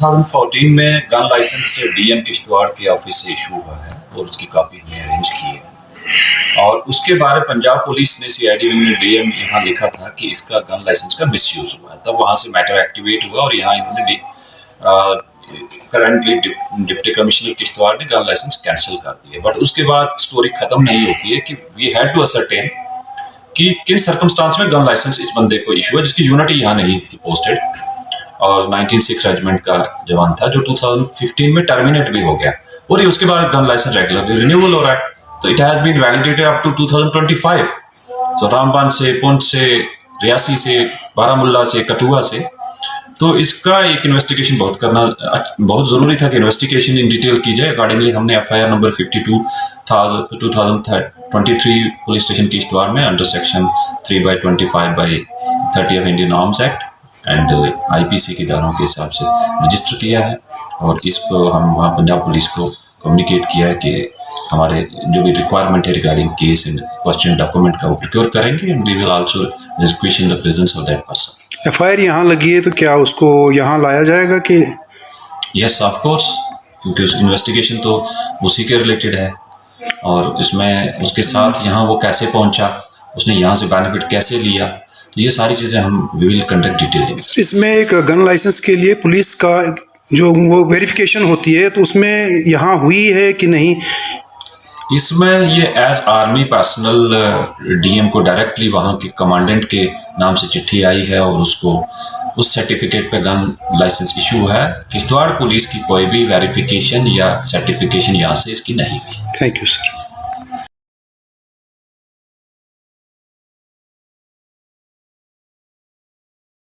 2014 में gun licence DM Kishtwar के office से इशू हुआ है और उसकी कॉपी हमने अरेंज की है। और उसके बारे पंजाब पुलिस ने सीआईडी ने डीएम यहाँ लिखा था कि इसका गन लाइसेंस का मिसयूज हुआ है। तब वहाँ से मैटर एक्टिवेट हुआ और यहाँ इन्होंने करंटली डिप्टी कमिश्नर किश्तवाड़ ने गन लाइसेंस कैंसिल कर दिया। बट उसके बाद स्टोरी खत्म नहीं होती है कि वी हैड टू असरटेन कि किन सर्कमस्टांस में गन लाइसेंस इस बंदे को इशू है, जिसकी यूनिटी यहाँ नहीं थी पोस्टेड और 1906 रेजिमेंट का जवान था, जो 2015 में टर्मिनेट भी हो गया और ये उसके बाद गन लाइसेंस रेगुलरली रिन्यूअल हो रहा है। तो it has been validated up to 2025। तो रामबन से, पुंछ से, रियासी से, बारामुल्ला से, कठुआ से। तो इसका एक इन्वेस्टिगेशन बहुत ज़रूरी था कि इन्वेस्टिगेशन इन डिटेल की जाए। अकॉर्डिंगली हमने FIR number 52 2023 police station Kishtwar में under section 3/25/30 of Indian arms act and IPC की धाराओं के हिसाब से रजिस्टर किया है और इसको हम वहाँ पंजाब पुलिस को कम्युनिकेट किया है कि हमारे जो भी रिक्वायरमेंट है regarding case and question document का वो प्रिक्योर करेंगे and we will also question the presence of that person. FIR यहाँ लगी है तो क्या उसको यहाँ लाया जाएगा कि? यस ऑफ कोर्स, क्योंकि उस इन्वेस्टिगेशन तो उसी के रिलेटेड है और इसमें उसके साथ यहाँ वो कैसे पहुँचा, उसने यहाँ से बेनिफिट कैसे लिया, तो ये सारी चीज़ें हम वी विल कंडक्ट डिटेलिंग। इसमें एक गन लाइसेंस के लिए पुलिस का जो वो वेरिफिकेशन होती है तो उसमें यहाँ हुई है कि नहीं? इसमें ये एज आर्मी पर्सनल डीएम को डायरेक्टली वहाँ के कमांडेंट के नाम से चिट्ठी आई है और उसको उस सर्टिफिकेट पे गन लाइसेंस इशू है। किश्तवाड़ पुलिस की कोई भी वेरिफिकेशन या सर्टिफिकेशन यहाँ से इसकी नहीं हुई। Thank you sir.